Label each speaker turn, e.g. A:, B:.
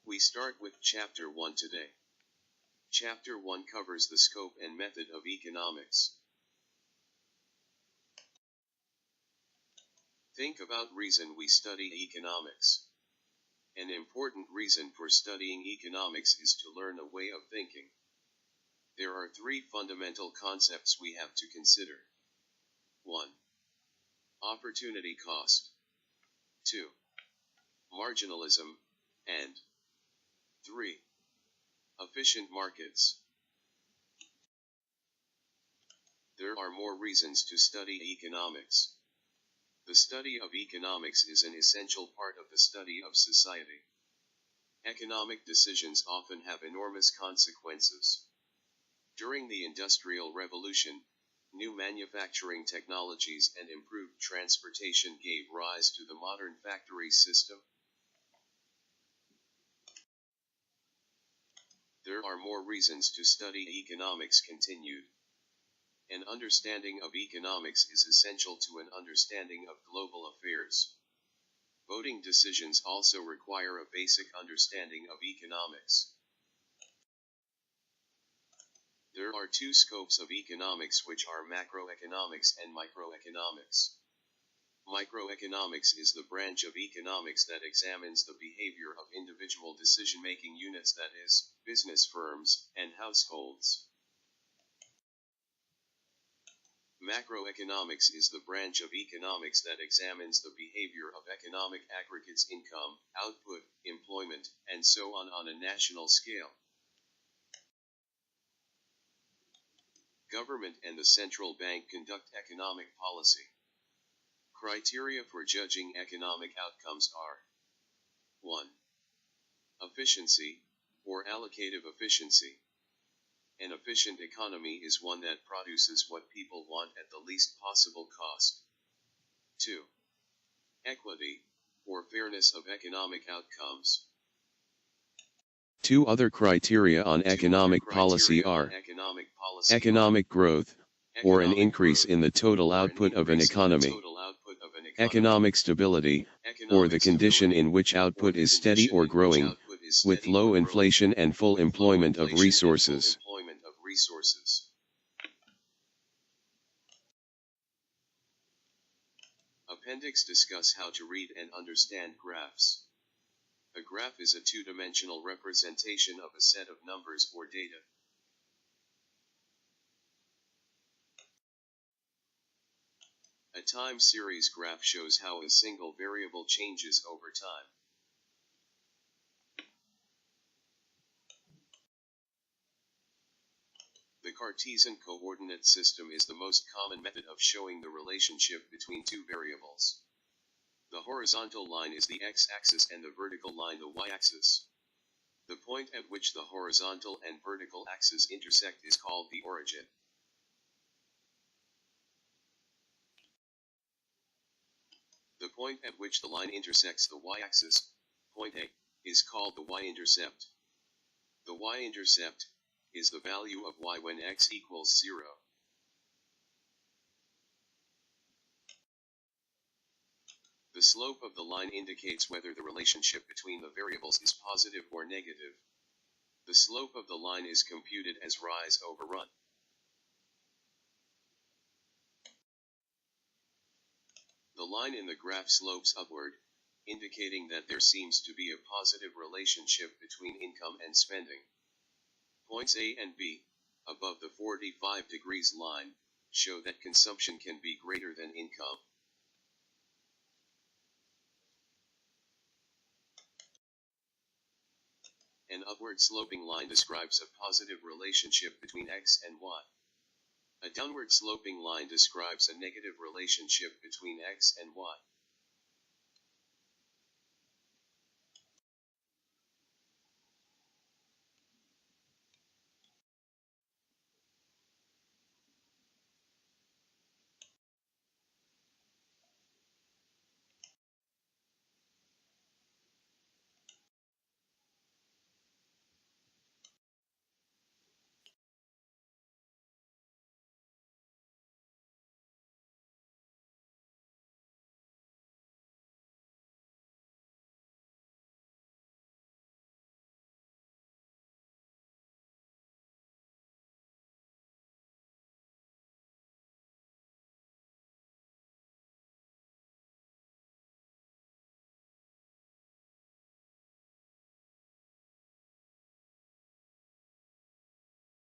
A: We start with Chapter 1 today. Chapter 1 covers the scope and method of economics. Think about reason we study economics. An important reason for studying economics is to learn a way of thinking. There are three fundamental concepts we have to consider. 1. Opportunity cost. 2. Marginalism, and 3. Efficient markets. There are more reasons to study economics. The study of economics is an essential part of the study of society. Economic decisions often have enormous consequences. During the Industrial Revolution, new manufacturing technologies and improved transportation gave rise to the modern factory system. There are more reasons to study economics. Continued. An understanding of economics is essential to an understanding of global affairs. Voting decisions also require a basic understanding of economics. There are two scopes of economics, which are macroeconomics and microeconomics. Microeconomics is the branch of economics that examines the behavior of individual decision-making units, that is, business firms and households. Macroeconomics is the branch of economics that examines the behavior of economic aggregates, income, output, employment, and so on a national scale. Government and the central bank conduct economic policy. Criteria for judging economic outcomes are 1. Efficiency, or allocative efficiency. An efficient economy is one that produces what people want at the least possible cost. 2. Equity, or fairness of economic outcomes. Two other criteria on economic policy are economic growth, or an increase in the total output of an economy. Economic stability, or the condition in which output is steady or growing, with low inflation and full employment of resources. Appendix discuss how to read and understand graphs. A graph is a two-dimensional representation of a set of numbers or data. A time series graph shows how a single variable changes over time. The Cartesian coordinate system is the most common method of showing the relationship between two variables. The horizontal line is the x-axis and the vertical line the y-axis. The point at which the horizontal and vertical axis intersect is called the origin. The point at which the line intersects the y-axis, point A, is called the y-intercept. The y-intercept is the value of y when x equals 0. The slope of the line indicates whether the relationship between the variables is positive or negative. The slope of the line is computed as rise over run. The line in the graph slopes upward, indicating that there seems to be a positive relationship between income and spending. Points A and B, above the 45 degrees line, show that consumption can be greater than income. An upward sloping line describes a positive relationship between x and y. A downward sloping line describes a negative relationship between x and y.